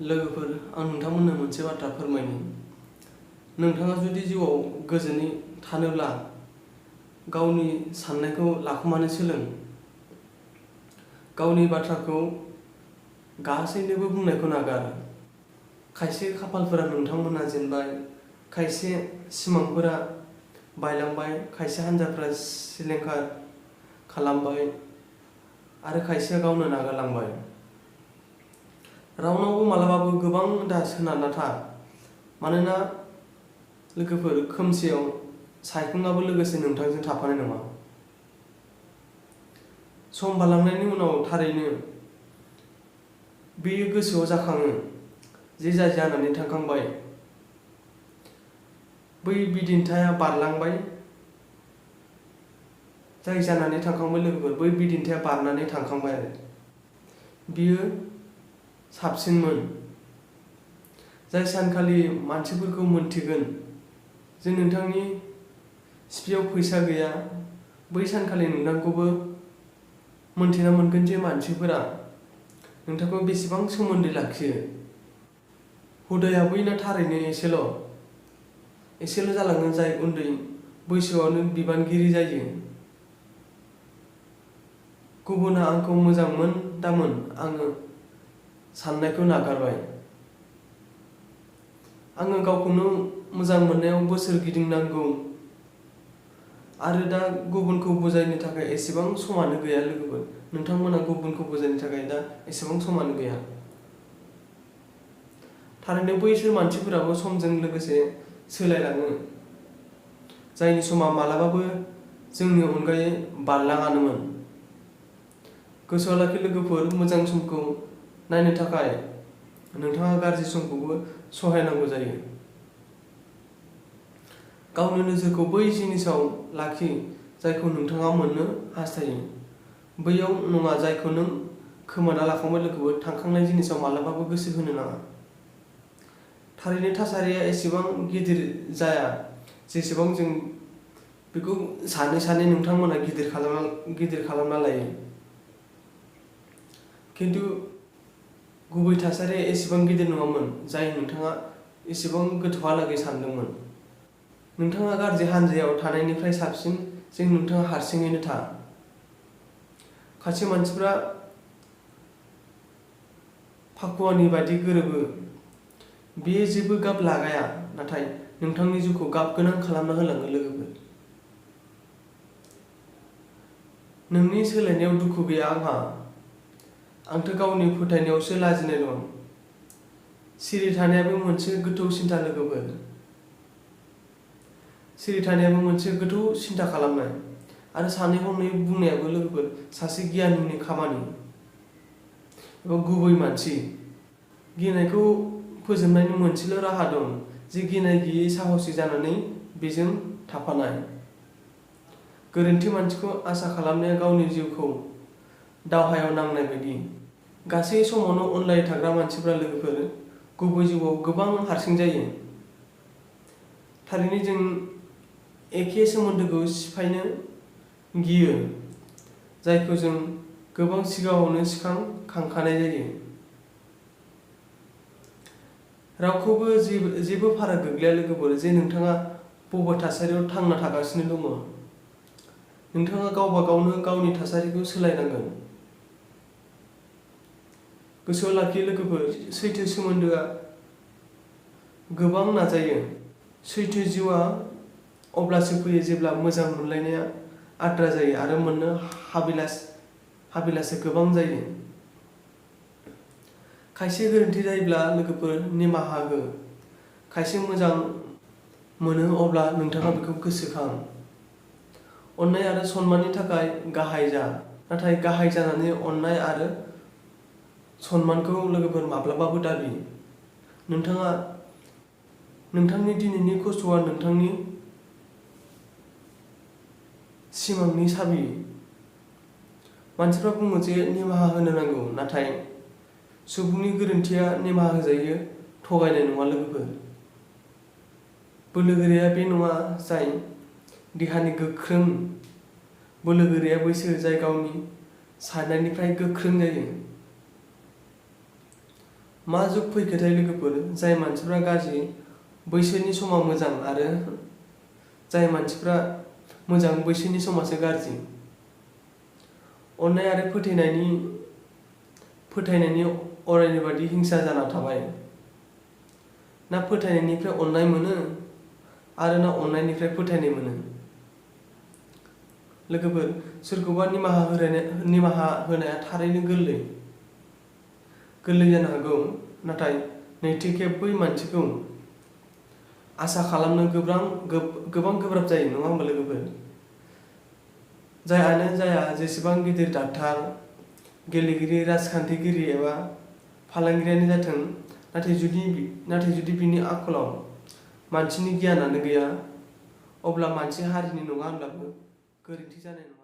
लोगोफोर आं नोंथांमोननो मोनसे बाथ्रा फोरमायनि। नोंथाङा जुदि जिउआव गोजोनै थानोब्ला गावनि साननायखौ लाखुमानो सोलों। गावनि बाथ्राखौ गासैनोबो बुंनायखौ नागार। खायसे खाफालफोरा नोंथांमोना जेनबाय, खायसे सिमांफोरा बायलांबाय, खायसे हान्जाफोरा सिलिंखार खालामबाय आरो खायसेया गावनो नागारलांबाय। रावनावबो मालाबाबो गोबां दा सोनारना था। मानोना लोगोफोर, खोमसियाव सायखङाबो लोगोसे नोंथांजों थाफानाय नङा। सम बारलांनायनि उनाव थारैनो बेयो गोसोआव जाखाङो जे जाय जानानै थांखांबाय बै बिदिन्थाया बारलांबाय। जाय जानानै थांखांबाय लोगोफोर, बै बिदिन्थाया बारनानै थांखांबाय आरो बियो साबसिनमोन। जाय सानखालि मानसिफोरखौ मोनथिगोन जे नोंथांनि सिपिआव फैसा गैया, बै सानखालि नोंथांखौबो मोनथिना मोनगोन जे मानसिफोरा नोंथांखौ बेसेबां सोमोन्दो लाखियो। हुदाया बैना थारैनो एसेल' जालाङो जाय उन्दै बैसोआवनो बिबानगिरि जायो। गुबुना आंखौ मोजां मोन दामोन, आङो साननायखौ नागारबाय। आङो गावखौनो मोजां मोननायाव बोसोर गिदिंनांगौ आरो दा गुबुनखौ बुजायनो थाखाय एसेबां समानो गैया लोगोफोर। नोंथांमोना गुबुनखौ बुजायनो थाखाय दा एसेबां समानो गैया। थारैनो बैसोर मानसिफोराबो समजों लोगोसे सोलायलाङो, जायनि समा मालाबाबो जोंनि अनगायै बारलाङानोमोन। गोसोआव लाखि लोगोफोर, मोजां समखौ नायनो थाखाय नोंथाङा गाज्रि समखौबो सहायनांगौ जायो। गावनि नोजोरखौ बै जिनिसाव लाखि जायखौ नोंथाङा मोननो हास्थायो, बैयाव नङा जायखौ नों खोमाना लाखांबाय लोगोफोर। थांखांनाय जिनिसाव मालाबाबो गोसो होनो नाङा। थारैनो थासारिया एसेबां गिदिर जाया जेसेबां जों बेखौ सानै नोंथांमोना गिदिर खालामना लायो। खिन्थु गुबै थासारिया एसेबां गिदिर नङामोन जाय नोंथाङा एसेबां गोथौहालागै सानदोंमोन। नोंथाङा गाज्रि हान्जायाव थानायनिफ्राय साबसिन जे नोंथाङा हारसिङैनो था। खायसे मानसिफ्रा फाखुवानि बायदि गोरोबो। बेयो जेबो गाब लागाया, नाथाय नोंथांनि जिउखौ गाब गोनां खालामना होलाङो लोगोफोर। नोंनि सोलायनायाव दुखु गैया आंहा, आंथ' गावनि फोथायनायावसो लाजिनाय दं। सिरि थानायाबो मोनसे गोथौ सिन्था लोगोफोर। सिरि थानायाबो मोनसे गोथौ सिन्था खालामनाय आरो सानै हनै बुंनायाबो लोगोफोर सासे गियानिनि खामानि एबा गुबै मानसि। गिनायखौ फोजोबनायनि मोनसेल' राहा दं, जे गिनाय गैयै साहसि जानानै बेजों थाफानाय। गोरोन्थि मानसिखौ आसा खालामनाया गावनि जिउखौ दावहायाव नांनाय बायदि। गासै समावनो अनलायबाय थाग्रा मानसिफ्रा लोगोफोर गुबै जिउआव गोबां हारसिं जायो। थारैनो जों एखे सोमोन्दोखौ सिफायनो गियो, जायखौ जों गोबां सिगाङावनो सिखांखानाय जायो। रावखौबो जेबो फाराग गोग्लैया लोगोफोर जे नोंथाङा बबे थासारियाव थांना थागासिनो दङ। नोंथाङा गावबा गावनो गावनि थासारिखौ सोलायनांगोन। गोसोआव लाखि लोगोफोर, सैथो सोमोन्दोआ गोबां नाजायो। सैथो जिउआ अब्लासो फैयो जेब्ला मोजां मोनलायनाया आद्रा जायो आरो मोननो हाबिलासो गोबां जायो। खायसे गोरोन्थि जायोब्ला लोगोफोर निमाहा हो। खायसे मोजां मोनो अब्ला नोंथाङा बेखौ गोसोखां। अननाय आरो सनमाननि थाखाय गाहाय जा, नाथाय गाहाय जानानै अननाय आरो सनमानखौ लोगोफोर माब्लाबाबो दाबि। नोंथांनि दिनैनि खस्थ'आ नोंथांनि सिमांनि साबि। मानसिफ्रा बुङो जे निमाहा होनो नांगौ, नाथाय सुबुंनि गोरोन्थिया निमाहा होजायो थगायनाय नङा लोगोफोर। बोलोगोराया बे नङा जाय देहानि गोख्रों, बोलोगोराया बैसो जाय गावनि साननायनिफ्राय गोख्रों जायो। मा जुग फैखोथाय लोगोफोर, जाय मानसिफ्रा गाज्रि बैसोरनि समा मोजां आरो जाय मानसिफ्रा मोजां बैसोरनि समासो गाज्रि। अननाय आरो फोथायनायनि अरायनि बादि हिंसा जाना थाबाय। ना फोथायनायनिफ्राय अननाय मोनो आरो ना अननायनिफ्राय फोथायनाय मोनो। लोगोफोर, सोरखौबा निमाहा होनाया थारैनो गोरलै जानो हागौ, नाथाय नैथि खेब बै मानसिखौ आसा खालामनो गोबां गोब्राब जायो, नङा होमबा लोगोफोर? जायानो जाया जेसेबां गिदिर डाक्टार, गेलेगिरि, राजखान्थिगिरि एबा फालांगिरियानो जाथों, नाथाय जुदि बिनि आखलाव मानसिनि गियानानो गैया, अब्ला मानसि हारिनि नङा होनब्लाबो गोरोन्थि जानाय नङा।